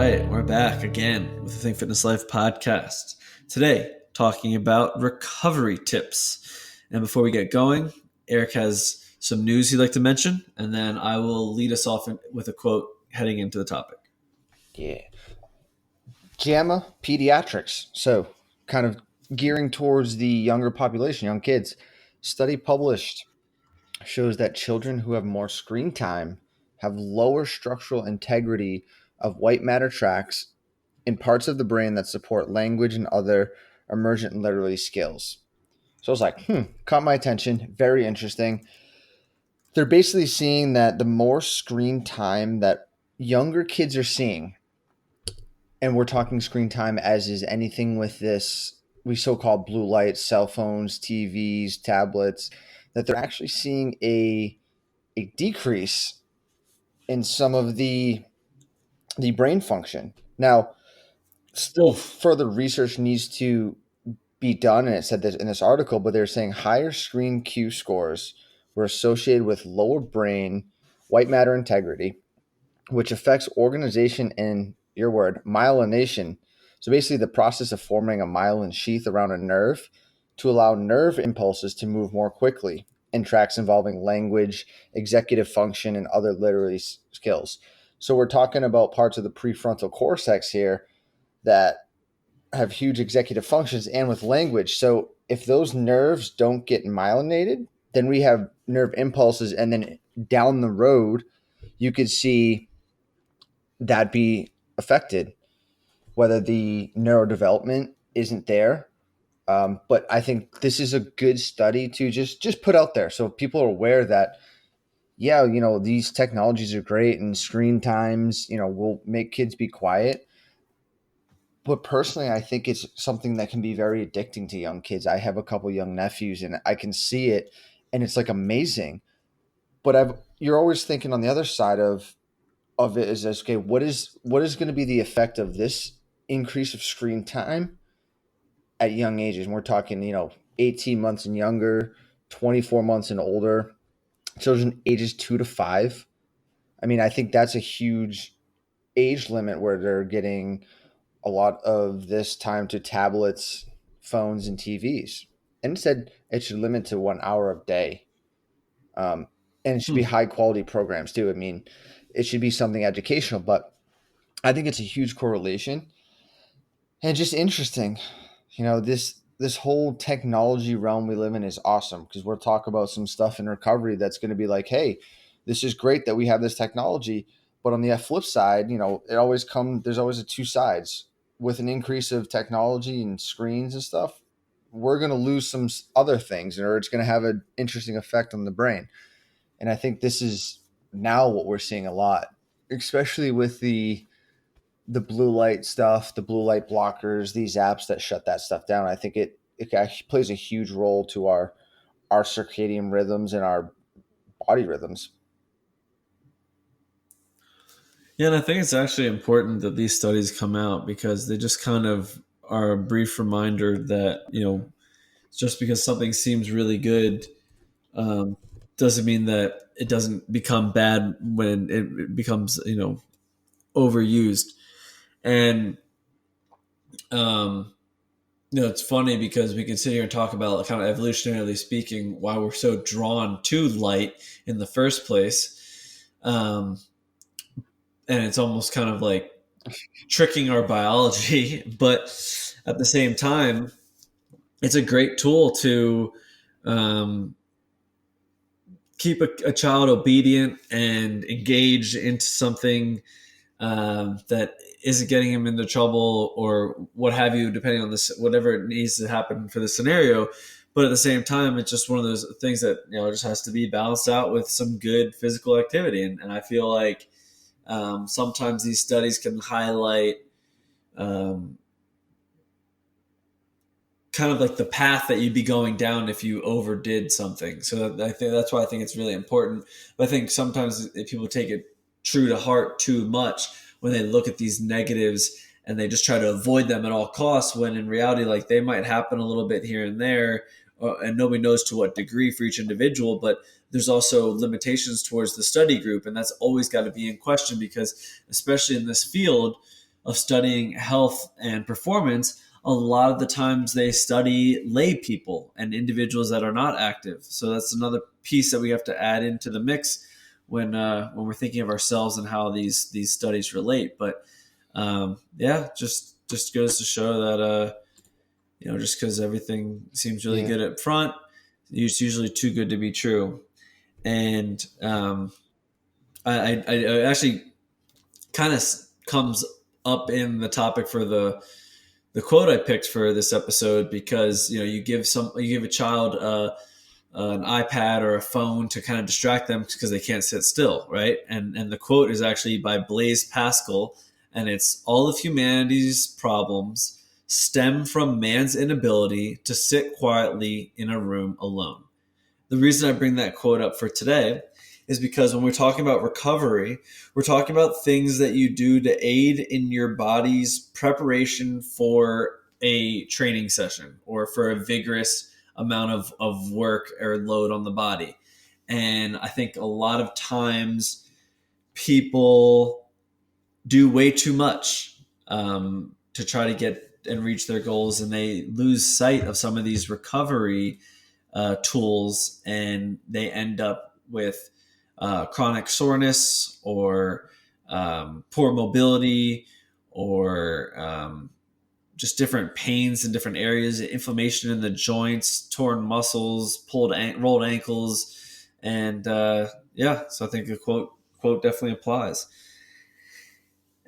right, we're back again with the Think Fitness Life podcast. Today, talking about recovery tips. And before we get going, Eric has some news he'd like to mention, and then I will lead us off with a quote heading into the topic. Yeah. JAMA Pediatrics. So, kind of gearing towards the younger population, young kids. Study published shows that children who have more screen time have lower structural integrity of white matter tracts in parts of the brain that support language and other emergent literary skills. So I was like, caught my attention. Very interesting. They're basically seeing that the more screen time that younger kids are seeing, and we're talking screen time as is anything with this, we so-called blue light, cell phones, TVs, tablets, that they're actually seeing a decrease in some of the brain function. Now, still further research needs to be done, and it said this in this article, but they're saying higher screen Q scores were associated with lower brain white matter integrity, which affects organization and, your word, myelination. So basically the process of forming a myelin sheath around a nerve to allow nerve impulses to move more quickly in tracks involving language, executive function, and other literary skills. So we're talking about parts of the prefrontal cortex here that have huge executive functions and with language. So if those nerves don't get myelinated, then we have nerve impulses, and then down the road, you could see that be affected, whether the neurodevelopment isn't there. But I think this is a good study to just put out there so people are aware that, yeah, these technologies are great and screen times, will make kids be quiet. But personally, I think it's something that can be very addicting to young kids. I have a couple young nephews and I can see it, and it's like amazing. But you're always thinking on the other side of it is, okay, what is going to be the effect of this increase of screen time at young ages? And we're talking, 18 months and younger, 24 months and older, children ages 2 to 5. I mean, I think that's a huge age limit where they're getting a lot of this time to tablets, phones, and TVs. And it said it should limit to 1 hour a day. And it should be high quality programs too. I mean, it should be something educational, but I think it's a huge correlation and just interesting. This whole technology realm we live in is awesome because we'll talk about some stuff in recovery that's going to be like, hey, this is great that we have this technology. But on the flip side, there's always a two sides. With an increase of technology and screens and stuff, we're going to lose some other things, or it's going to have an interesting effect on the brain. And I think this is now what we're seeing a lot, especially with the blue light stuff, the blue light blockers, these apps that shut that stuff down. I think it actually plays a huge role to our circadian rhythms and our body rhythms. Yeah, and I think it's actually important that these studies come out because they just kind of are a brief reminder that, just because something seems really good doesn't mean that it doesn't become bad when it becomes, overused. And, it's funny because we can sit here and talk about, kind of evolutionarily speaking, why we're so drawn to light in the first place. And it's almost kind of like tricking our biology. But at the same time, it's a great tool to keep a child obedient and engaged into something that isn't getting him into trouble or what have you, depending on this, whatever needs to happen for the scenario. But at the same time, it's just one of those things that, just has to be balanced out with some good physical activity. And I feel like sometimes these studies can highlight kind of like the path that you'd be going down if you overdid something. So I think that's why I think it's really important. But I think sometimes if people take it true to heart too much when they look at these negatives and they just try to avoid them at all costs, when in reality, like, they might happen a little bit here and there, and nobody knows to what degree for each individual, but there's also limitations towards the study group. And that's always got to be in question because, especially in this field, of studying health and performance, a lot of the times they study lay people and individuals that are not active. So that's another piece that we have to add into the mix when we're thinking of ourselves and how these studies relate. But yeah, just goes to show that just because everything seems really good up front, it's usually too good to be true. And I actually kind of comes up in the topic for the quote I picked for this episode, because you give a child an iPad or a phone to kind of distract them because they can't sit still, right? And the quote is actually by Blaise Pascal, and it's, "All of humanity's problems stem from man's inability to sit quietly in a room alone." The reason I bring that quote up for today is because when we're talking about recovery, we're talking about things that you do to aid in your body's preparation for a training session or for a vigorous amount of work or load on the body. And I think a lot of times people do way too much to try to get and reach their goals, and they lose sight of some of these recovery tools, and they end up with chronic soreness or poor mobility or just different pains in different areas, inflammation in the joints, torn muscles, rolled ankles, and so I think the quote definitely applies.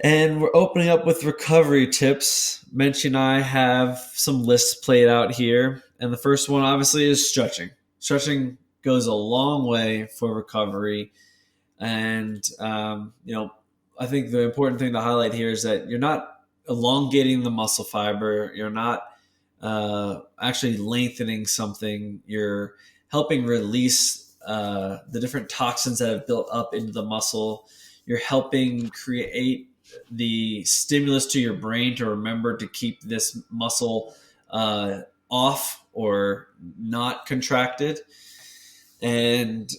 And we're opening up with recovery tips. Menchie and I have some lists played out here, and the first one obviously is stretching. Stretching goes a long way for recovery, and I think the important thing to highlight here is that you're not elongating the muscle fiber. You're not actually lengthening something. You're helping release the different toxins that have built up into the muscle. You're helping create the stimulus to your brain to remember to keep this muscle off or not contracted. And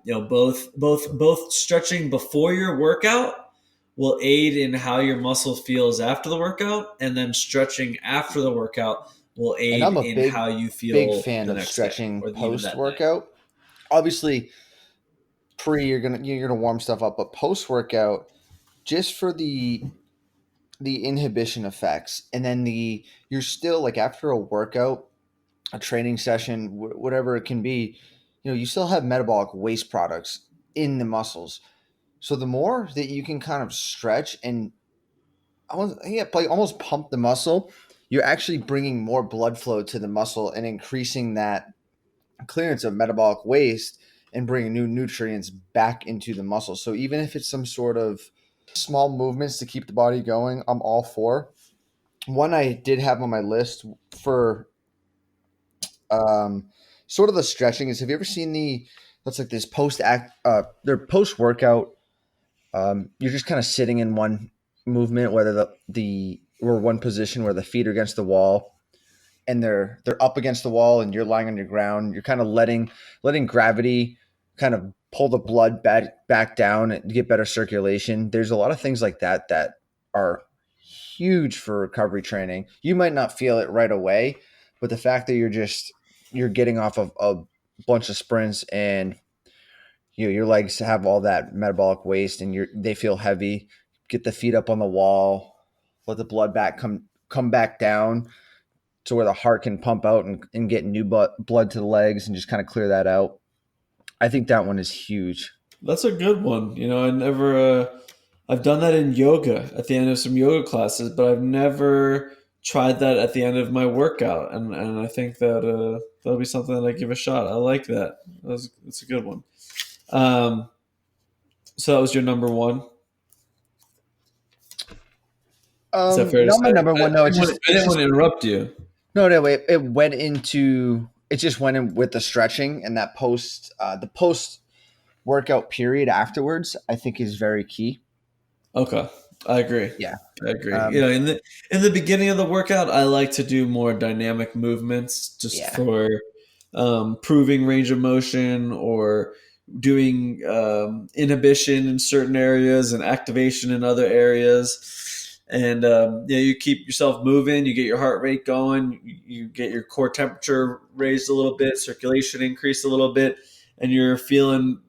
both stretching before your workout will aid in how your muscle feels after the workout, and then stretching after the workout will aid in how you feel. Big fan of stretching post workout. Obviously, you're gonna warm stuff up, but post workout, just for the inhibition effects, and then you're still, like, after a workout, a training session, whatever it can be, you still have metabolic waste products in the muscles. So the more that you can kind of stretch and almost pump the muscle, you're actually bringing more blood flow to the muscle and increasing that clearance of metabolic waste and bringing new nutrients back into the muscle. So even if it's some sort of small movements to keep the body going, I'm all for. One I did have on my list for sort of the stretching is, have you ever seen that's like this their post workout, you're just kind of sitting in one movement, whether or one position where the feet are against the wall and they're up against the wall and you're lying on your ground. You're kind of letting gravity kind of pull the blood back down and get better circulation. There's a lot of things like that are huge for recovery training. You might not feel it right away, but the fact that you're getting off of a bunch of sprints and your legs have all that metabolic waste and they feel heavy, get the feet up on the wall, let the blood come back down to where the heart can pump out and get new blood to the legs and just kind of clear that out. I think that one is huge. That's a good one. I've done that in yoga at the end of some yoga classes, but I've never tried that at the end of my workout. And I think that that'll be something that I give a shot. I like that. That's a good one. So that was your number one? Is that fair to say? Not my number one. No, I didn't want to interrupt you. No, it just went in with the stretching, and that the post workout period afterwards, I think, is very key. Okay, I agree. Yeah, I agree. In the beginning of the workout, I like to do more dynamic movements just for proving range of motion or doing inhibition in certain areas and activation in other areas. And you keep yourself moving, you get your heart rate going, you get your core temperature raised a little bit, circulation increased a little bit, and you're feeling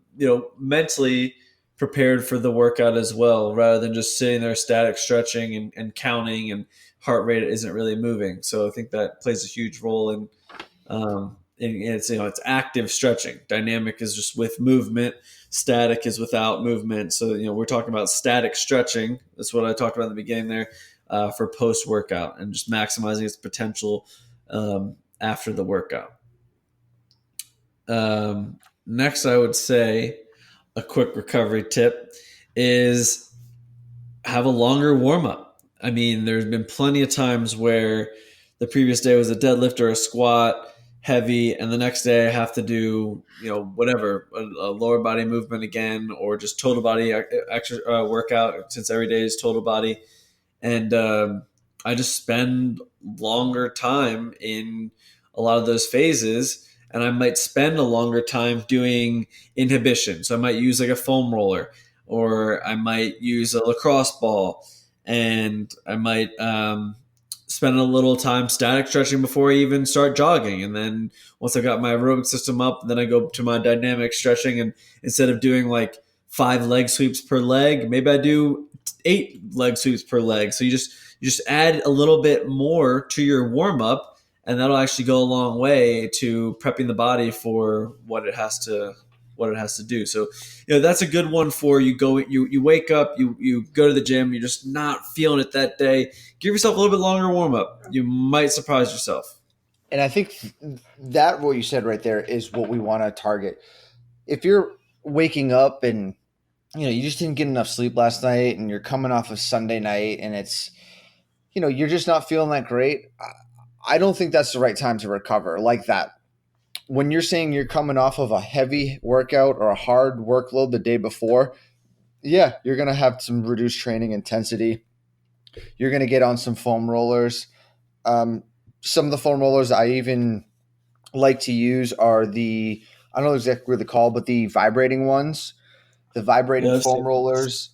mentally prepared for the workout as well, rather than just sitting there static stretching and counting, and heart rate isn't really moving. So I think that plays a huge role in and it's active stretching. Dynamic is just with movement. Static is without movement. So we're talking about static stretching. That's what I talked about in the beginning there, for post workout, and just maximizing its potential after the workout. Next, I would say a quick recovery tip is have a longer warm up. I mean, there's been plenty of times where the previous day was a deadlift or a squat heavy, and the next day I have to do whatever, a lower body movement again, or just total body workout, since every day is total body. And I just spend longer time in a lot of those phases, and I might spend a longer time doing inhibition. So I might use like a foam roller, or I might use a lacrosse ball, and I might spend a little time static stretching before I even start jogging. And then once I got my aerobic system up, then I go to my dynamic stretching, and instead of doing like 5 leg sweeps per leg, maybe I do 8 leg sweeps per leg. So you just add a little bit more to your warm up, and that'll actually go a long way to prepping the body for what it has to do. So that's a good one for you. You wake up, you go to the gym, you're just not feeling it that day. Give yourself a little bit longer warm up. You might surprise yourself. And I think that what you said right there is what we want to target. If you're waking up and you just didn't get enough sleep last night, and you're coming off of Sunday night, and it's you're just not feeling that great, I don't think that's the right time to recover like that. When you're saying you're coming off of a heavy workout or a hard workload the day before, yeah, you're going to have some reduced training intensity. You're going to get on some foam rollers. Some of the foam rollers I even like to use are I don't know exactly what they're called, but the vibrating ones, the vibrating foam rollers,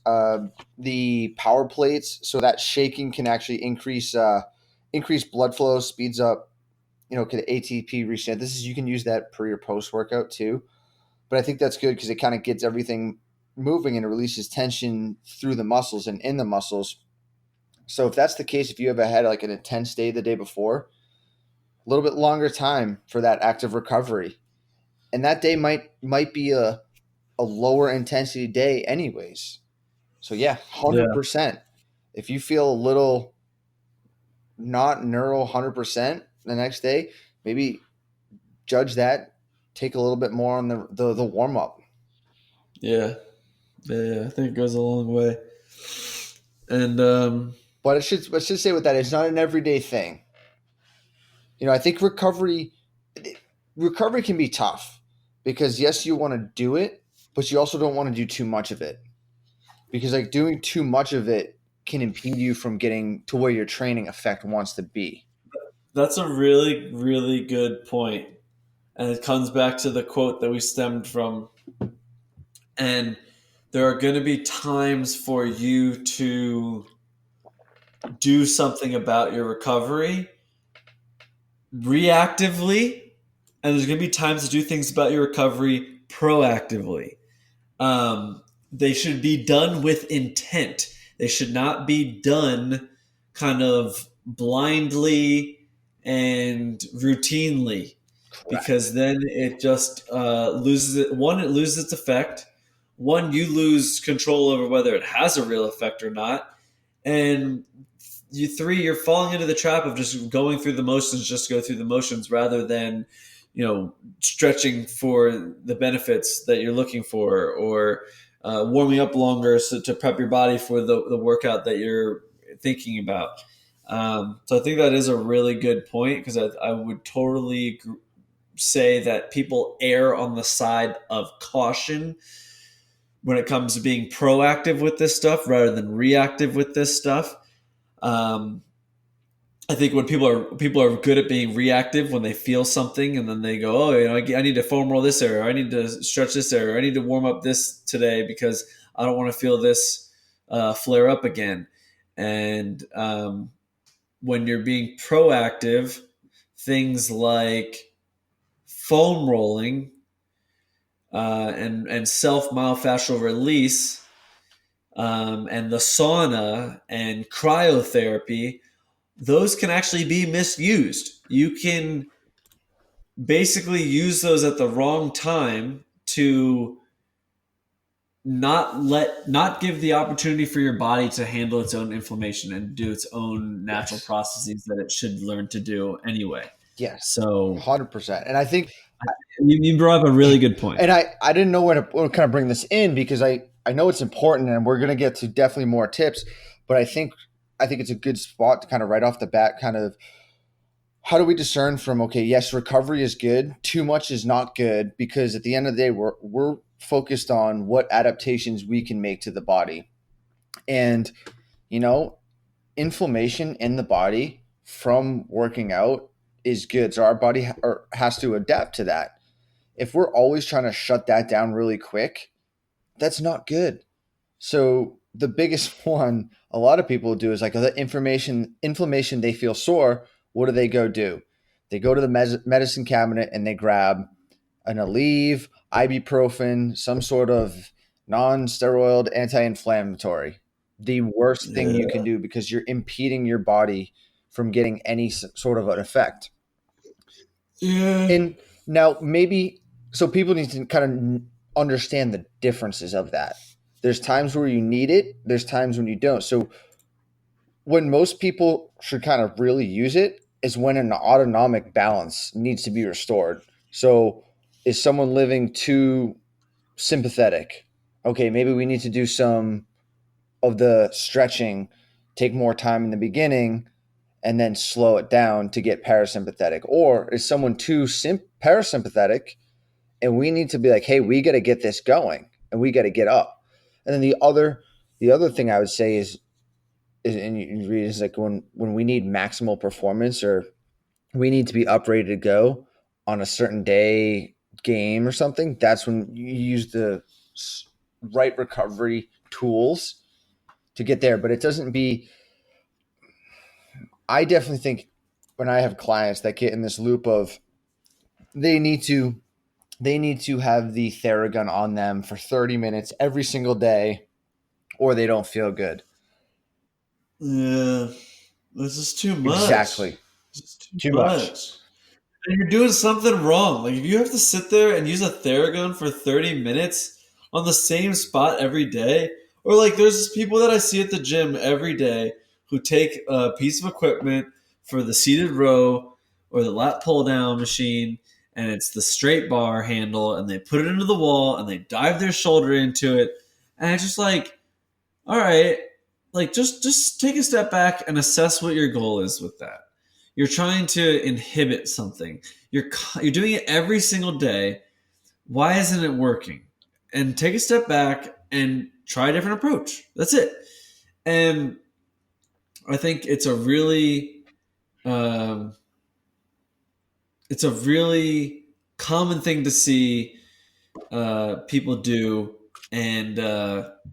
the power plates, so that shaking can actually increase blood flow, speeds up, could ATP reset. You can use that pre or post workout too. But I think that's good because it kind of gets everything moving and it releases tension through the muscles and in the muscles. So if that's the case, if you ever had like an intense day the day before, a little bit longer time for that active recovery. And that day might be a lower intensity day anyways. So yeah, 100%. If you feel a little not neural 100% the next day, maybe judge that, take a little bit more on the warm up. Yeah, I think it goes a long way. And but I should say with that, it's not an everyday thing. I think recovery can be tough because yes, you want to do it, but you also don't want to do too much of it, because like doing too much of it can impede you from getting to where your training effect wants to be. That's a really, really good point. And it comes back to the quote that we stemmed from. And there are going to be times for you to do something about your recovery reactively, and there's going to be times to do things about your recovery proactively. They should be done with intent. They should not be done kind of blindly and routinely. Correct. Because then it just loses it. One, it loses its effect. One, you lose control over whether it has a real effect or not. And you're falling into the trap of just going through the motions, just go through the motions, rather than stretching for the benefits that you're looking for, or warming up longer to prep your body for the workout that you're thinking about. So I think that is a really good point, because I would totally say that people err on the side of caution when it comes to being proactive with this stuff rather than reactive with this stuff. I think when people are good at being reactive, when they feel something and then they go, oh, I need to foam roll this area, or I need to stretch this area, or I need to warm up this today because I don't want to feel this flare up again. And when you're being proactive, things like foam rolling and self myofascial release and the sauna and cryotherapy, those can actually be misused. You can basically use those at the wrong time to not give the opportunity for your body to handle its own inflammation and do its own natural Yes. processes that it should learn to do anyway. Yes. So 100%. And I think, you brought up a really good point. and I didn't know where to kind of bring this in because I know it's important and we're going to get to definitely more tips, but I think it's a good spot to kind of right off the bat kind of how do we discern from, okay, yes, recovery is good, too much is not good, because at the end of the day we're focused on what adaptations we can make to the body. And you know, inflammation in the body from working out is good. So our body has to adapt to that. If we're always trying to shut that down really quick, that's not good. So the biggest one a lot of people do is like the inflammation, they feel sore. What do they go do? They go to the medicine cabinet and they grab an Aleve, ibuprofen, some sort of non-steroid anti-inflammatory. The worst thing you can Yeah. do because you're impeding your body from getting any sort of an effect. Yeah. And now maybe so people need to kind of understand the differences of that. There's times where you need it, there's times when you don't. So when most people should kind of really use it is when an autonomic balance needs to be restored. So is someone living too sympathetic? Okay, maybe we need to do some of the stretching, take more time in the beginning, and then slow it down to get parasympathetic. Or is someone too parasympathetic and we need to be like, hey, we got to get this going and we got to get up. And then the other thing I would say is and you read is like when we need maximal performance or we need to be up ready to go on a certain day game or something, that's when you use the right recovery tools to get there. But it doesn't be, I definitely think when I have clients that get in this loop of they need to they need to have the Theragun on them for 30 minutes every single day or they don't feel good. Yeah. This is too much. Exactly. This is too Too much. much. And you're doing something wrong. Like if you have to sit there and use a Theragun for 30 minutes on the same spot every day, or like there's people that I see at the gym every day who take a piece of equipment for the seated row or the lat pull down machine and it's the straight bar handle and they put it into the wall and they dive their shoulder into it and it's just like, all right, like just take a step back and assess what your goal is with that. You're trying to inhibit something. You're doing it every single day. Why isn't it working? And take a step back and try a different approach. That's it. And I think um, it's a really common thing to see people do, and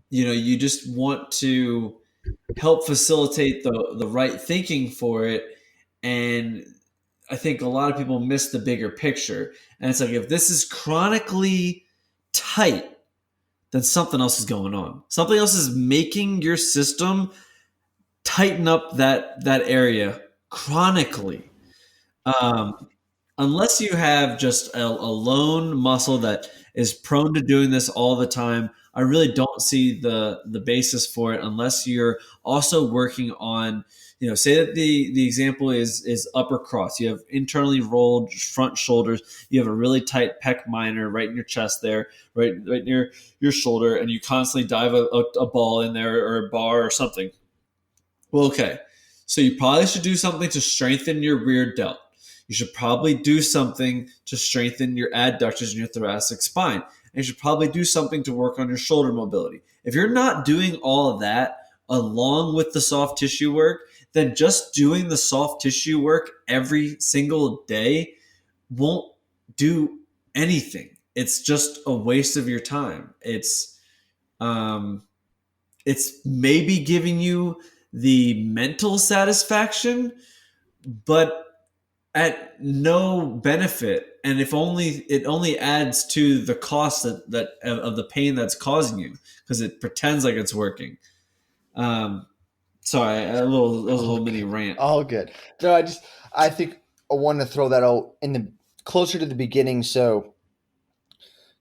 you just want to help facilitate the right thinking for it. And I think a lot of people miss the bigger picture. And it's like if this is chronically tight, then something else is going on. Something else is making your system tighten up that area chronically. Um, Unless you have just a lone muscle that is prone to doing this all the time, I really don't see the basis for it unless you're also working on, say that the example is upper cross. You have internally rolled front shoulders. You have a really tight pec minor right in your chest there, right near your shoulder, and you constantly dive a ball in there or a bar or something. Well, okay. So you probably should do something to strengthen your rear delt. You should probably do something to strengthen your adductors in your thoracic spine. And you should probably do something to work on your shoulder mobility. If you're not doing all of that along with the soft tissue work, then just doing the soft tissue work every single day won't do anything. It's just a waste of your time. Um, it's maybe giving you the mental satisfaction, but at no benefit, and if only it only adds to the cost that of the pain that's causing you, because it pretends like it's working. um Sorry, that was a All little mini good. rant. All good. No, I think I wanted to throw that out in the closer to the beginning. So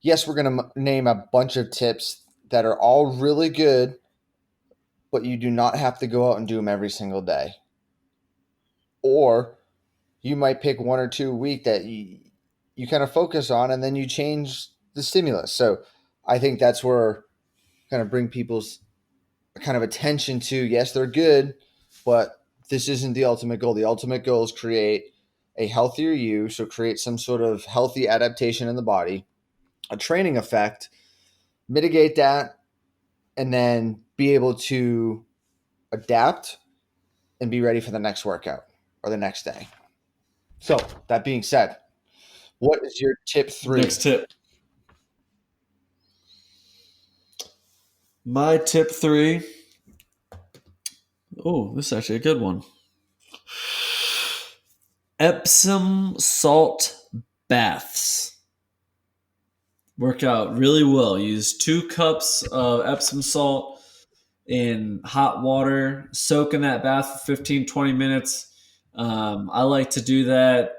yes, we're going to name a bunch of tips that are all really good, but you do not have to go out and do them every single day. Or you might pick one or two a week that you kind of focus on, and then you change the stimulus. So I think that's where kind of bring people's kind of attention to, yes, they're good, but this isn't the ultimate goal. The ultimate goal is create a healthier you, so create some sort of healthy adaptation in the body, a training effect, mitigate that, and then be able to adapt and be ready for the next workout or the next day. So, that being said, what is your tip Next 3? tip. My tip 3. Oh, this is actually a good one. Epsom salt baths work out really well. Use 2 cups of Epsom salt in hot water, soak in that bath for 15-20 minutes. I like to do that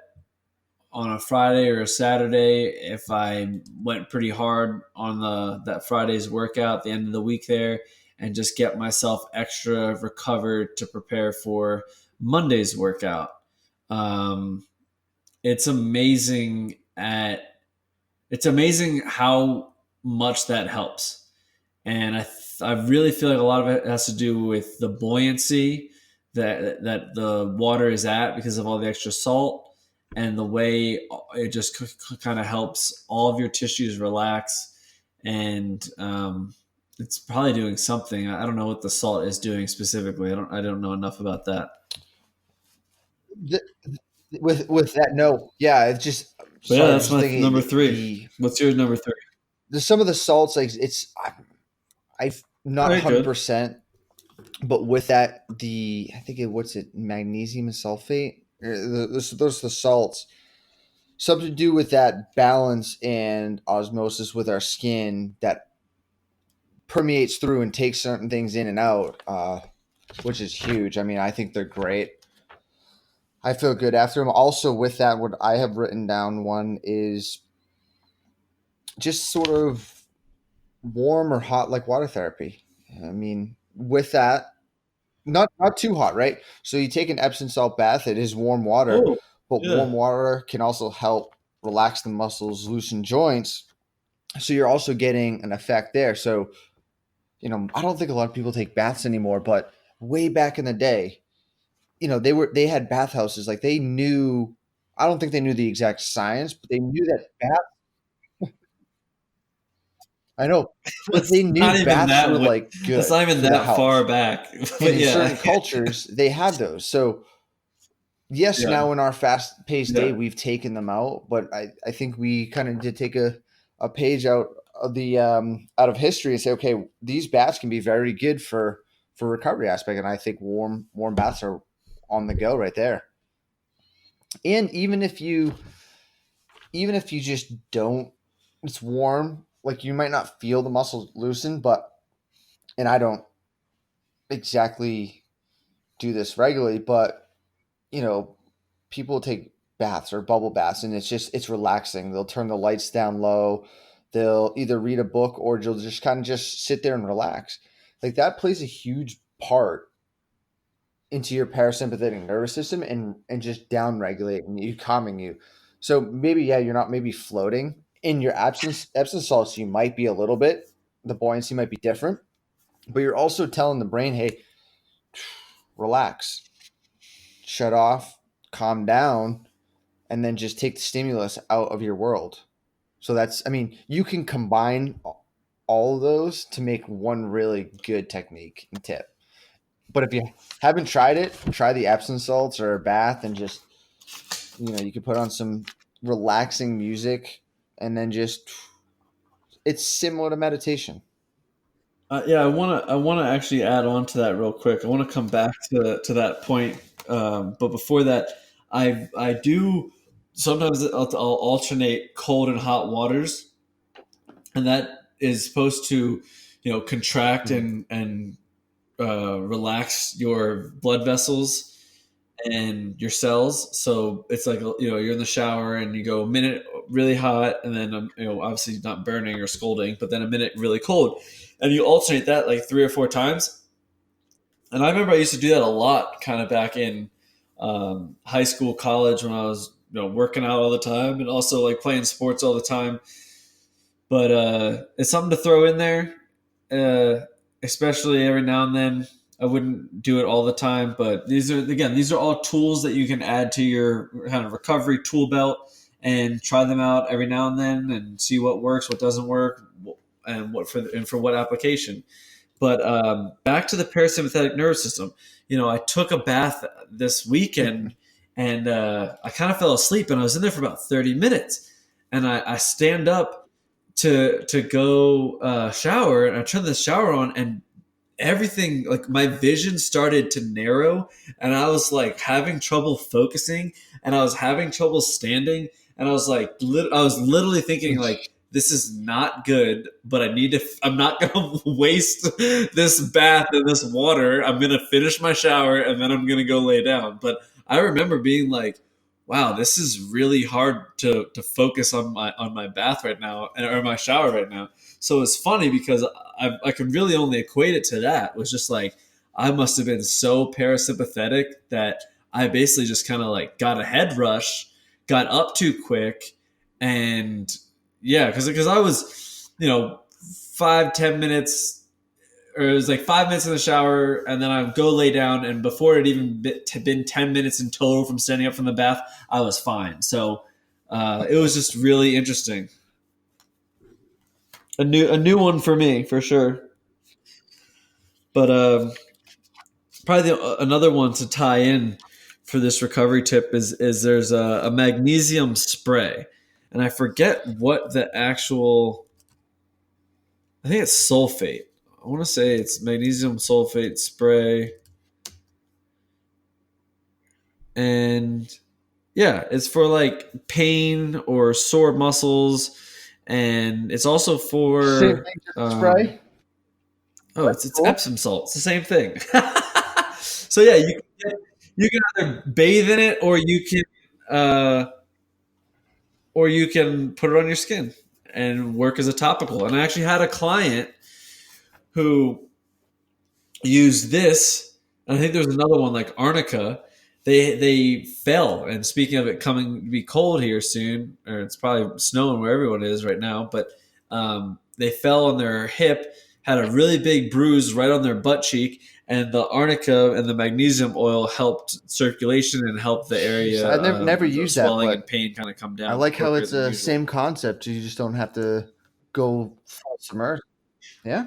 on a Friday or a Saturday if I went pretty hard on that Friday's workout, the end of the week there, and just get myself extra recovered to prepare for Monday's workout. Um, it's amazing at it's amazing how much that helps, and I really feel like a lot of it has to do with the buoyancy that the water is at because of all the extra salt, and the way it just kind of helps all of your tissues relax. And it's probably doing something. I don't know what the salt is doing specifically. I don't know enough about that. With that, no, yeah, it's just But yeah, sorry. I'm that's just my thinking number 3. What's your number 3? the some of the salts, like I All not right, good. 100%, but with that, the I think what's it, magnesium sulfate. Those are the salts. Something to do with that balance and osmosis with our skin that permeates through and takes certain things in and out, which is huge. I mean, I think they're great. I feel good after them. Also, with that, what I have written down one is just sort of warm or hot like water therapy. I mean, with that, not too hot, right? So you take an Epsom salt bath, it is warm water, Oh, but yeah. warm water can also help relax the muscles, loosen joints. So you're also getting an effect there. So, I don't think a lot of people take baths anymore, but way back in the day, they had bathhouses. Like they knew, I don't think they knew the exact science, but they knew that bath I know, but That's they knew not even baths that. were like That's good not even for the that far health. back. And But in yeah, certain cultures, they had those. So yes, yeah, now in our fast paced day, yeah. we've taken them out, but I think we kind of did take a page out of the out of history and say, okay, these baths can be very good for recovery aspect. And I think warm baths are on the go right there. And even if you just don't, it's warm, like you might not feel the muscles loosen, but and I don't exactly do this regularly, but you know, people take baths or bubble baths and it's relaxing. They'll turn the lights down low. They'll either read a book or they'll just kind of just sit there and relax. Like that plays a huge part into your parasympathetic nervous system and just down regulating you, calming you. So maybe yeah, you're not maybe floating in your Epsom salts. You might be a little bit. The buoyancy might be different, but you're also telling the brain, hey, relax, shut off, calm down, and then just take the stimulus out of your world. So I mean, you can combine all of those to make one really good technique and tip. But if you haven't tried it, try the Epsom salts or a bath and just, you can put on some relaxing music and then just, it's similar to meditation. Yeah, I want to actually add on to that real quick. I want to come back to that point, but before that, I do sometimes I'll alternate cold and hot waters, and that is supposed to, contract Mhm. and relax your blood vessels and your cells. So it's like, you're in the shower and you go a minute really hot, and then obviously not burning or scalding, but then a minute really cold, and you alternate that like 3 or 4 times. And I remember I used to do that a lot, kind of back in high school, college, when I was working out all the time and also like playing sports all the time. But it's something to throw in there, uh, especially every now and then. I wouldn't do it all the time, but these are all tools that you can add to your kind of recovery tool belt and try them out every now and then and see what works, what doesn't work, and for what application. But back to the parasympathetic nervous system. I took a bath this weekend, and I kind of fell asleep, and I was in there for about 30 minutes, and I stand up to go shower, and I turned the shower on, and everything, like my vision started to narrow, and I was like having trouble focusing, and I was having trouble standing, and I was like I was literally thinking like, this is not good, but I'm not gonna waste this bath and this water. I'm gonna finish my shower, and then I'm gonna go lay down. But I remember being like, wow, this is really hard to focus on my bath right now, or my shower right now. So it's funny because I could really only equate it to that. It was just like, I must have been so parasympathetic that I basically just kind of like got a head rush, got up too quick, and yeah, because I was 5-10 minutes, or it was like 5 minutes in the shower, and then I'd go lay down, and before it even been 10 minutes in total from standing up from the bath, I was fine. So it was just really interesting. A new one for me for sure. But probably another one to tie in for this recovery tip is there's a magnesium spray, and I forget what the actual. I think it's sulfate. I want to say it's magnesium sulfate spray, and yeah, it's for like pain or sore muscles, and it's also Same for thing, just spray. oh, That's it's cool. Epsom salt. It's the same thing. So yeah, you can either bathe in it, uh, or you can put it on your skin and work as a topical. And I actually had a client who used this, and I think there's another one like Arnica. They fell, and speaking of it coming to be cold here soon, or it's probably snowing where everyone is right now, but they fell on their hip, had a really big bruise right on their butt cheek, and the Arnica and the magnesium oil helped circulation and helped the Jeez, area, I never the used that, swelling but and pain kind of come I down like how quicker it's than a usual. same concept. You just don't have to go full submerged. Yeah,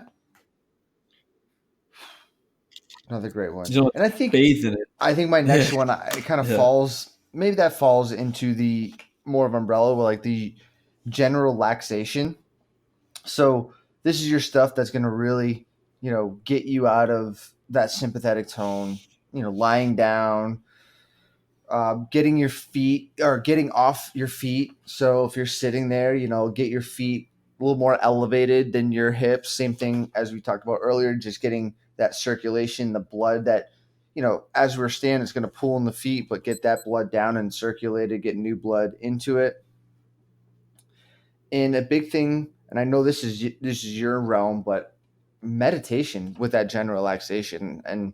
another great one. You don't And bathe in it. I think my Yeah, next one, it kind of yeah. falls. Maybe that falls into the more of umbrella, with like the general relaxation. So this is your stuff that's going to really, get you out of that sympathetic tone. Lying down, getting your feet or getting off your feet. So if you're sitting there, get your feet a little more elevated than your hips. Same thing as we talked about earlier, just getting that circulation, the blood that, as we're standing, it's going to pull in the feet, but get that blood down and circulated, get new blood into it. And a big thing, and I know this is your realm, but meditation with that general relaxation. And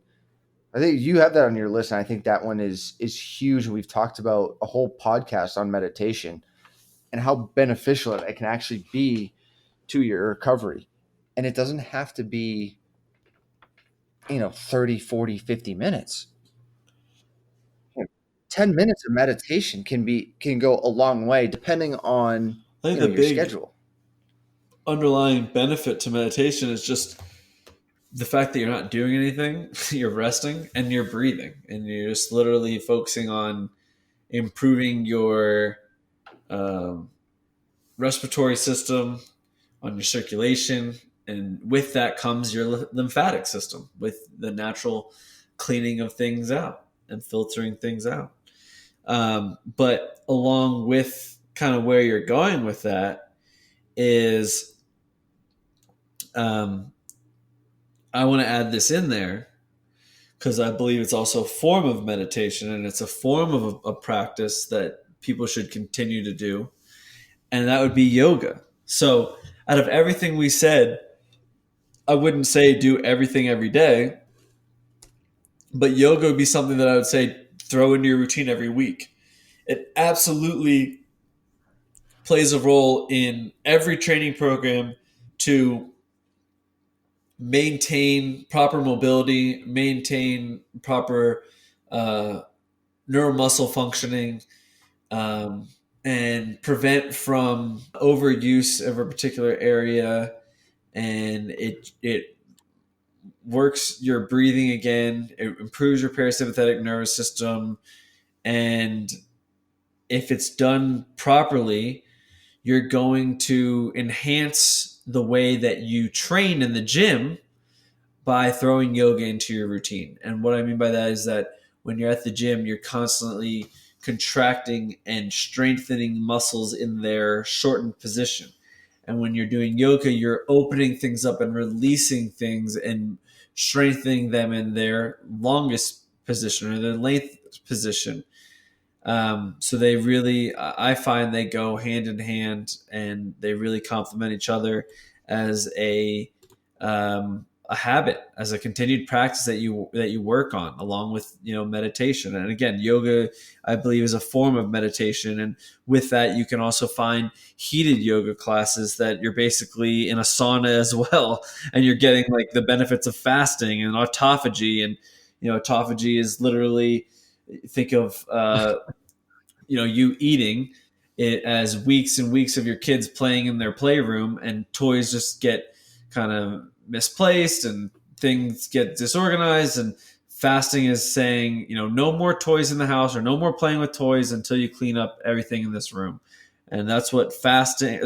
I think you have that on your list, and I think that one is huge. We've talked about a whole podcast on meditation and how beneficial it can actually be to your recovery. And it doesn't have to be, 30, 40, 50 minutes. 10 minutes of meditation can go a long way depending on, I think the your big schedule. underlying benefit to meditation is just the fact that you're not doing anything, you're resting and you're breathing, and you're just literally focusing on improving your um, respiratory system, on your circulation, and with that comes your lymphatic system, with the natural cleaning of things out and filtering things out. But along with kind of where you're going with that is, um, I want to add this in there because I believe it's also a form of meditation and it's a form of a practice that people should continue to do, and that would be yoga. So, out of everything we said, I wouldn't say do everything every day, but yoga would be something that I would say throw into your routine every week. It absolutely plays a role in every training program to maintain proper mobility, maintain proper uh, neuromuscle functioning, um, and prevent from overuse of a particular area. And it works your breathing again. It improves your parasympathetic nervous system, and if it's done properly, you're going to enhance the way that you train in the gym by throwing yoga into your routine. And what I mean by that is that when you're at the gym, you're constantly contracting and strengthening muscles in their shortened position. And when you're doing yoga, you're opening things up and releasing things and strengthening them in their longest position or their length position. So they really, I find they go hand in hand, and they really complement each other as a habit, as a continued practice that you work on along with meditation. And again, yoga, I believe, is a form of meditation, and with that, you can also find heated yoga classes that you're basically in a sauna as well, and you're getting like the benefits of fasting and autophagy. And autophagy is literally, think of you eating it as weeks and weeks of your kids playing in their playroom, and toys just get kind of misplaced and things get disorganized. And fasting is saying, no more toys in the house or no more playing with toys until you clean up everything in this room. And that's what autophagy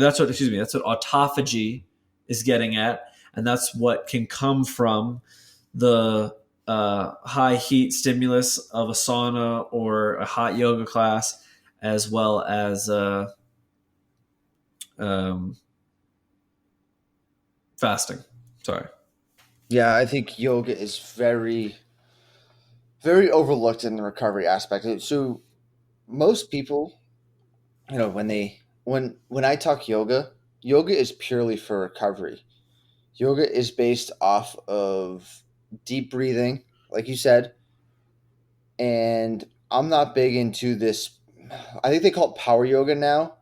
is getting at. And that's what can come from the high heat stimulus of a sauna or a hot yoga class, as well as um, fasting. Sorry. Yeah, I think yoga is very, very overlooked in the recovery aspect. So most people, when I talk yoga, yoga is purely for recovery. Yoga is based off of deep breathing, like you said, and I'm not big into this. I think they call it power yoga now,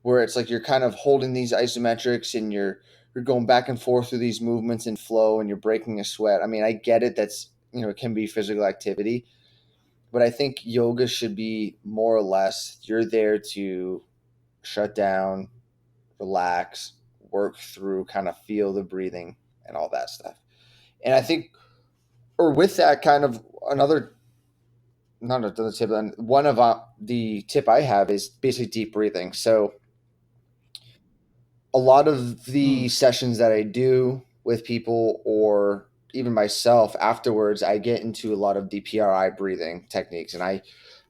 where it's like you're kind of holding these isometrics and you're going back and forth through these movements and flow and you're breaking a sweat. I mean, I get it. That's it can be physical activity, but I think yoga should be more or less you're there to shut down, relax, work through, kind of feel the breathing and all that stuff. And I think, or with that, kind of another, not another tip, one of the tip I have is basically deep breathing. So a lot of the Mm. sessions that I do with people or even myself afterwards, I get into a lot of the PRI breathing techniques. And I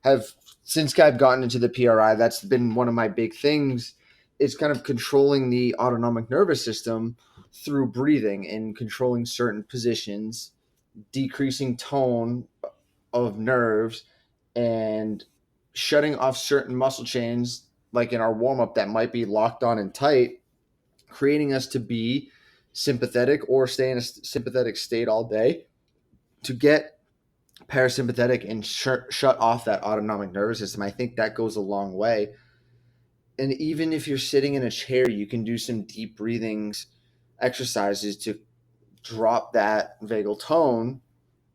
have, since I've gotten into the PRI, that's been one of my big things. It's kind of controlling the autonomic nervous system through breathing and controlling certain positions, decreasing tone of nerves, and shutting off certain muscle chains, like in our warm up, that might be locked on and tight, creating us to be sympathetic or stay in a sympathetic state all day to get parasympathetic and shut off that autonomic nervous system. I think that goes a long way. And even if you're sitting in a chair, you can do some deep breathings exercises to drop that vagal tone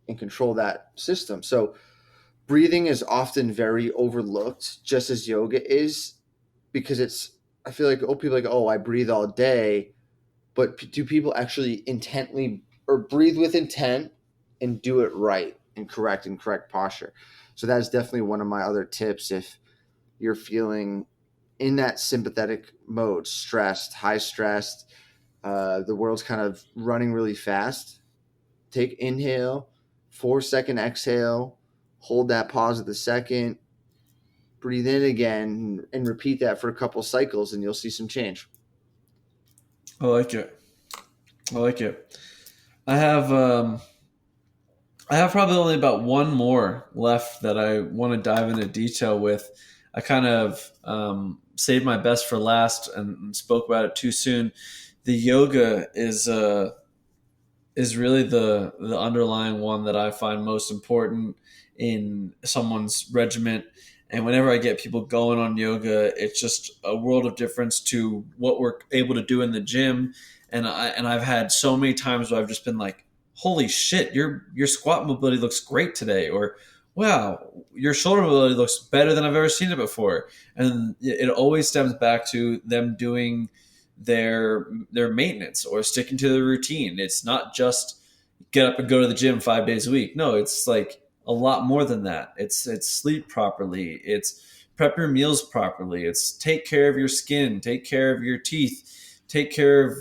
and control that system. So breathing is often very overlooked, just as yoga is, because it's, I feel like, oh, people are like, oh, I breathe all day. But do people actually intently or breathe with intent and do it right and correct posture? So that is definitely one of my other tips. If you're feeling in that sympathetic mode, stressed, high stressed, The world's kind of running really fast. Take inhale, 4 second exhale, hold that pause at the second, breathe in again, and repeat that for a couple cycles, and you'll see some change. I like it. I like it. I have um, I have probably only about one more left that I want to dive into detail with. I kind of saved my best for last and spoke about it too soon. The yoga is really the underlying one that I find most important in someone's regiment. And whenever I get people going on yoga, it's just a world of difference to what we're able to do in the gym. And I've had so many times where I've just been like, "Holy shit, your squat mobility looks great today," or "Wow, your shoulder mobility looks better than I've ever seen it before." And it always stems back to them doing their maintenance or sticking to the routine. It's not just get up and go to the gym 5 days a week. No, it's like a lot more than that. It's sleep properly. It's prep your meals properly. It's take care of your skin, take care of your teeth, take care of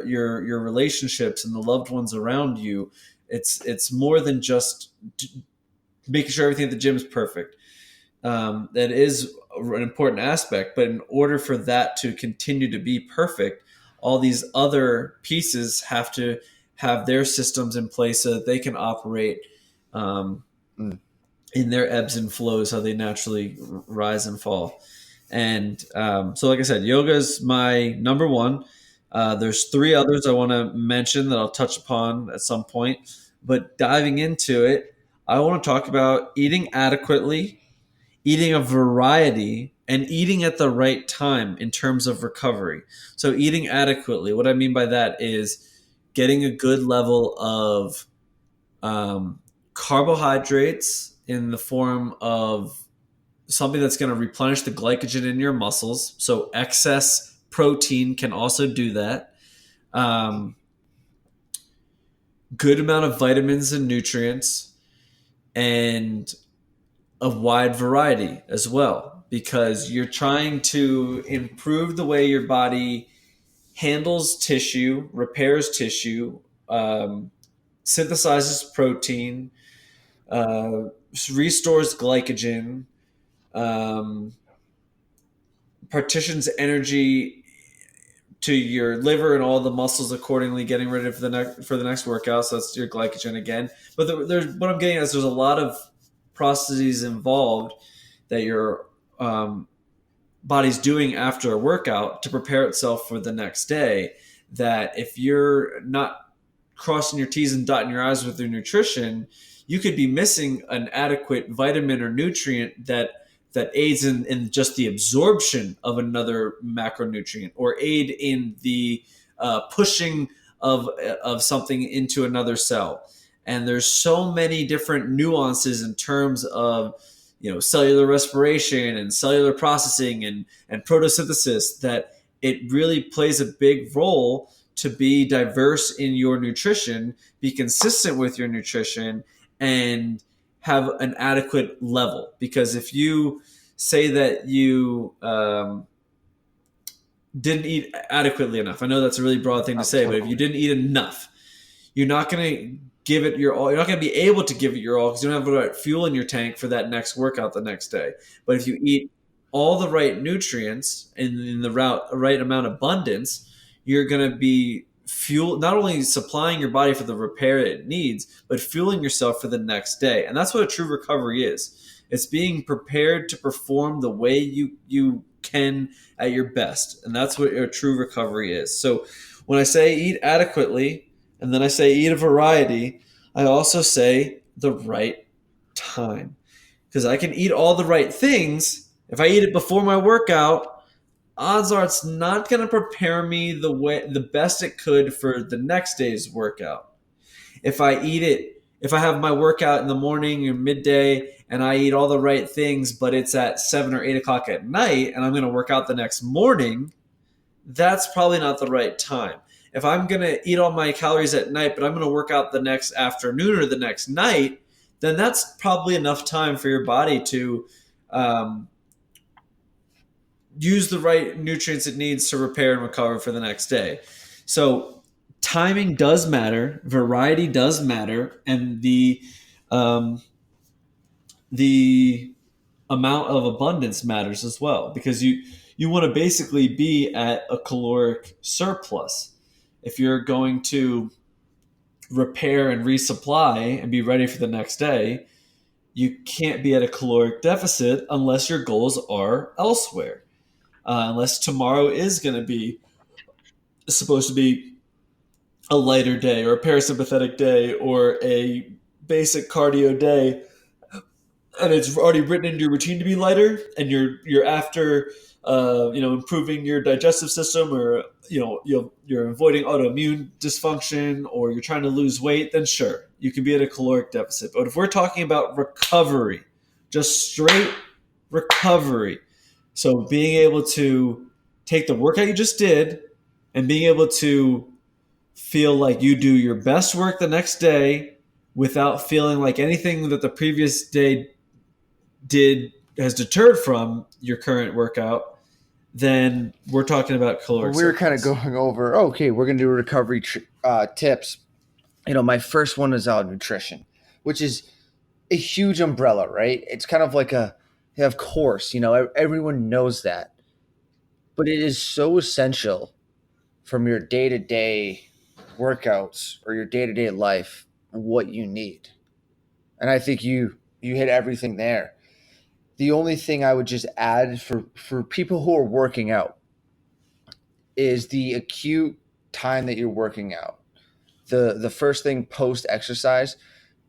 your relationships and the loved ones around you. It's more than just making sure everything at the gym is perfect. That is an important aspect, but in order for that to continue to be perfect, all these other pieces have to have their systems in place so that they can operate um, Mm. in their ebbs and flows, how they naturally rise and fall. And so, like I said, yoga is my number one. There's three others I want to mention that I'll touch upon at some point. But diving into it, I want to talk about eating adequately, eating a variety, and eating at the right time in terms of recovery. So, eating adequately, what I mean by that is getting a good level of carbohydrates in the form of something that's going to replenish the glycogen in your muscles. So, excess protein can also do that. Um, Good amount of vitamins and nutrients, and a wide variety as well, because you're trying to improve the way your body handles tissue, repairs tissue, um, synthesizes protein, uh, restores glycogen, um, partitions energy to your liver and all the muscles accordingly, getting ready for the next workout. So that's your glycogen again. But there's what I'm getting at is there's a lot of processes involved that your body's doing after a workout to prepare itself for the next day. That if you're not crossing your T's and dotting your I's with your nutrition, you could be missing an adequate vitamin or nutrient that aids in just the absorption of another macronutrient or aid in the pushing of something into another cell. And there's so many different nuances in terms of cellular respiration and cellular processing and photosynthesis that it really plays a big role to be diverse in your nutrition, be consistent with your nutrition, and have an adequate level. Because if you say that you didn't eat adequately enough, I know that's a really broad thing to say, but if you didn't eat enough, you're not going to give it your all. You're not going to be able to give it your all because you don't have the right fuel in your tank for that next workout the next day. But if you eat all the right nutrients in the right amount of abundance, you're going to be not only supplying your body for the repair it needs, but fueling yourself for the next day. And that's what a true recovery is. It's being prepared to perform the way you can at your best. And that's what a true recovery is. So when I say eat adequately, and then I say eat a variety, I also say the right time. Because I can eat all the right things. If I eat it before my workout, odds are it's not going to prepare me the best it could for the next day's workout. If I have my workout in the morning or midday and I eat all the right things, but it's at 7 or 8 o'clock at night and I'm going to work out the next morning, that's probably not the right time. If I'm going to eat all my calories at night, but I'm going to work out the next afternoon or the next night, then that's probably enough time for your body to use the right nutrients it needs to repair and recover for the next day. So timing does matter, variety does matter, and um, the amount of abundance matters as well, because you want to basically be at a caloric surplus. If you're going to repair and resupply and be ready for the next day, you can't be at a caloric deficit unless your goals are elsewhere. Unless tomorrow is going to be supposed to be a lighter day or a parasympathetic day or a basic cardio day, and it's already written into your routine to be lighter, and you're after improving your digestive system, or you're avoiding autoimmune dysfunction, or you're trying to lose weight, then sure, you can be at a caloric deficit. But if we're talking about recovery, just straight recovery, so being able to take the workout you just did and being able to feel like you do your best work the next day without feeling like anything that the previous day did has deterred from your current workout, then we're talking about Well, caloric we were kind of surplus. going over, okay, we're going to do recovery tips. My first one is nutrition, which is a huge umbrella, right? It's kind of like of course, everyone knows that, but it is so essential from your day to day workouts or your day to day life what you need. And I think you hit everything there. The only thing I would just add for people who are working out is the acute time that you're working out. The first thing post exercise,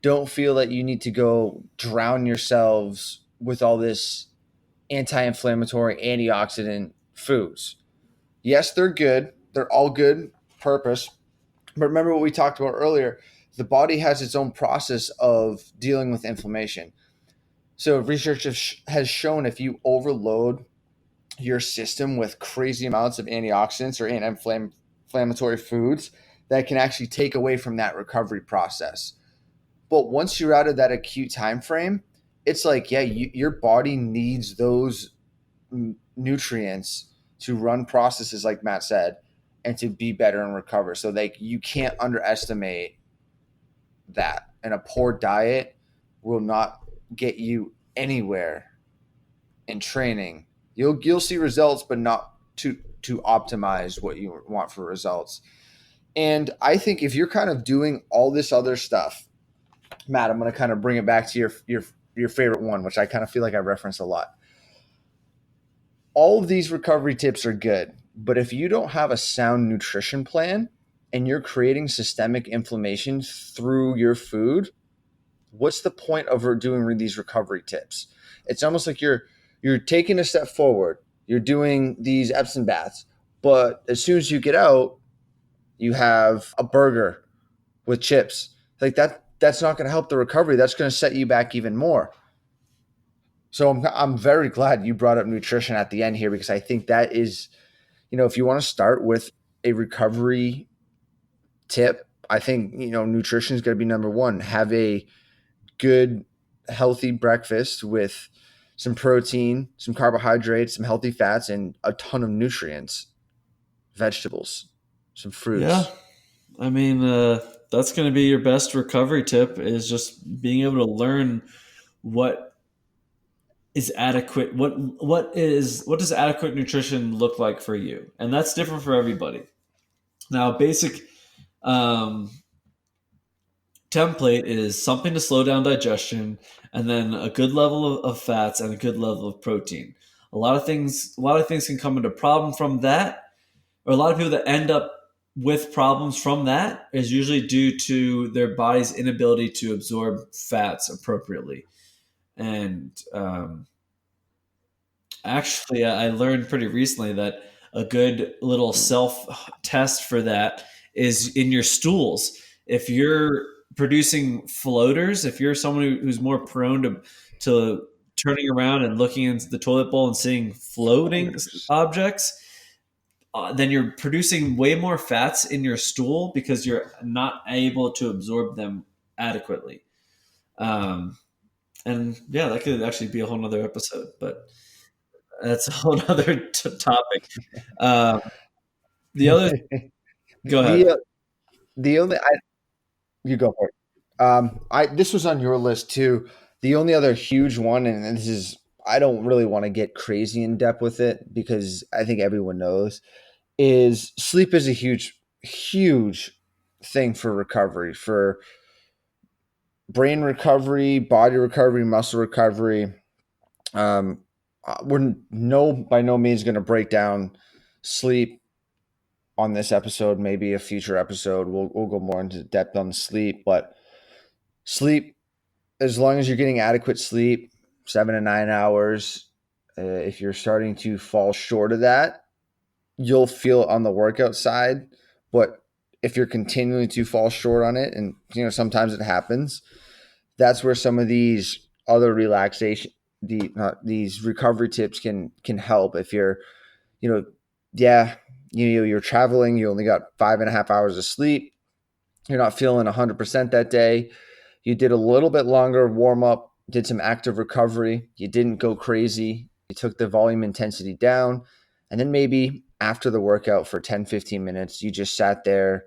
don't feel that you need to go drown yourselves with all this anti-inflammatory antioxidant foods. Yes, they're good. They're all good purpose. But remember what we talked about earlier, the body has its own process of dealing with inflammation. So research has shown if you overload your system with crazy amounts of antioxidants or anti-inflammatory foods, that can actually take away from that recovery process. But once you're out of that acute time frame, it's like, yeah, your body needs those nutrients to run processes like Matt said, and to be better and recover. So you can't underestimate that. And a poor diet will not get you anywhere in training. You'll see results, but not to optimize what you want for results. And I think if you're kind of doing all this other stuff, Matt, I'm going to kind of bring it back to your favorite one, which I kind of feel like I reference a lot. All of these recovery tips are good, but if you don't have a sound nutrition plan and you're creating systemic inflammation through your food, what's the point of doing these recovery tips? It's almost like you're taking a step forward. You're doing these Epsom baths, but as soon as you get out, you have a burger with chips. Like that's not going to help the recovery. That's going to set you back even more. So I'm very glad you brought up nutrition at the end here, because I think that is, if you want to start with a recovery tip, I think, nutrition is going to be number one. Have a good, healthy breakfast with some protein, some carbohydrates, some healthy fats, and a ton of nutrients, vegetables, some Yeah, fruits. I mean, that's going to be your best recovery tip, is just being able to learn what is adequate. What does adequate nutrition look like for you, and that's different for everybody. Now, basic um, template is something to slow down digestion, and then a good level of fats and a good level of protein. A lot of things can come into problem from that, or a lot of people that end up with problems from that is usually due to their body's inability to absorb fats appropriately. And actually, I learned pretty recently that a good little self test for that is in your stools. If you're producing floaters, if you're someone who's more prone to turning around and looking into the toilet bowl and seeing floating Floaters. objects, then you're producing way more fats in your stool because you're not able to absorb them adequately. Um, and yeah, that could actually be a whole nother episode, but that's a whole other topic. Um, the other Go ahead. The the only you go for it. I this was on your list too. The only other huge one, and this is I don't really want to get crazy in depth with it because I think everyone knows, is sleep is a huge thing for recovery, for brain recovery, body recovery, muscle recovery. We're by no means going to break down sleep on this episode. Maybe a future episode we'll go more into depth on sleep, but sleep, as long as you're getting adequate sleep, 7 to 9 hours. If you're starting to fall short of that, you'll feel it on the workout side. But if you're continuing to fall short on it, and sometimes it happens, that's where some of these other relaxation, these recovery tips can help. If you're, you know, yeah, you're traveling, you only got 5.5 hours of sleep, you're not feeling 100% that day. You did a little bit longer warm up, did some active recovery. You didn't go crazy. You took the volume intensity down. And then maybe after the workout for 10, 15 minutes, you just sat there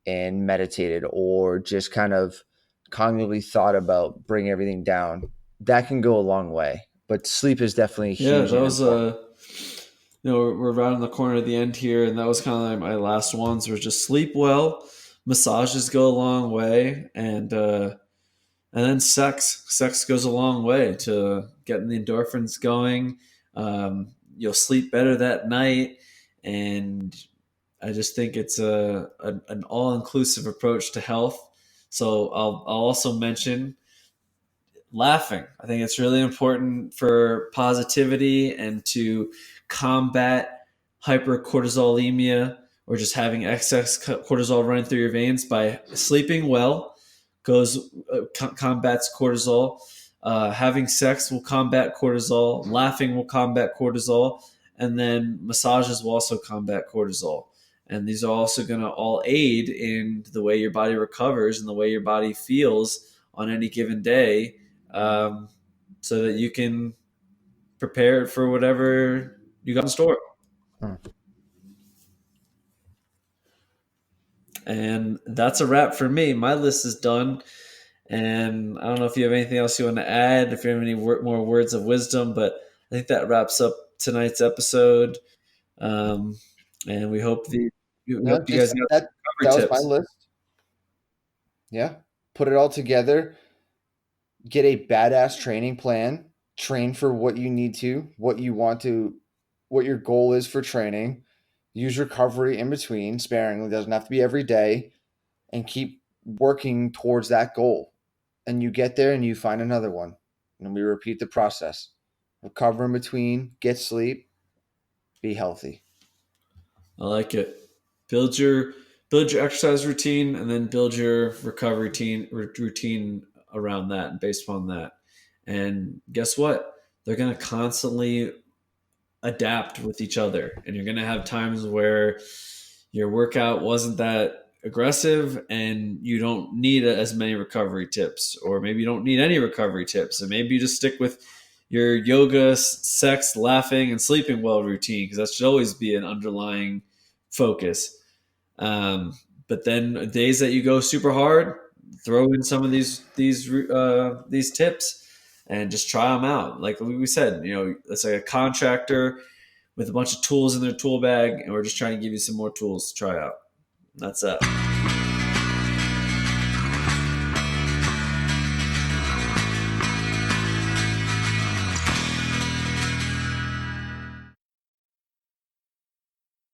and meditated or just kind of cognitively thought about bringing everything down. That can go a long way. But sleep is definitely Yeah, huge that and was important. we're around the corner at the end here, and that was kind of like my last ones. Were just sleep well, massages go a long way, and then sex. Sex goes a long way to getting the endorphins going. You'll sleep better that night, and I just think it's an all inclusive approach to health. So I'll also mention laughing. I think it's really important for positivity and to combat hypercortisolemia or just having excess cortisol running through your veins by sleeping well combats cortisol. Having sex will combat cortisol. Laughing will combat cortisol, and then massages will also combat cortisol. And these are also going to all aid in the way your body recovers and the way your body feels on any given day, so that you can prepare for whatever you got in store. Hmm. And that's a wrap for me. My list is done. And I don't know if you have anything else you want to add, if you have any more words of wisdom, but I think that wraps up tonight's episode. Um, and we No, hope you guys just got some that recovery was my tips. list. Yeah. Put it all together, get a badass training plan, train for what you need to, what you want to, what your goal is for training. Use recovery in between sparingly, doesn't have to be every day, and keep working towards that goal. And you get there and you find another one. And we repeat the process. Recover in between, get sleep, be healthy. I like it. Build your build your exercise routine, and then build your recovery routine around that and based upon that. And guess what? They're going to constantly adapt with each other, and you're going to have times where your workout wasn't that aggressive and you don't need as many recovery tips, or maybe you don't need any recovery tips, and maybe you just stick with your yoga, sex, laughing, and sleeping well routine, because that should always be an underlying focus. But then days that you go super hard, throw in some of these tips and just try them out. Like we said, it's like a contractor with a bunch of tools in their tool bag, and we're just trying to give you some more tools to try out. That's it.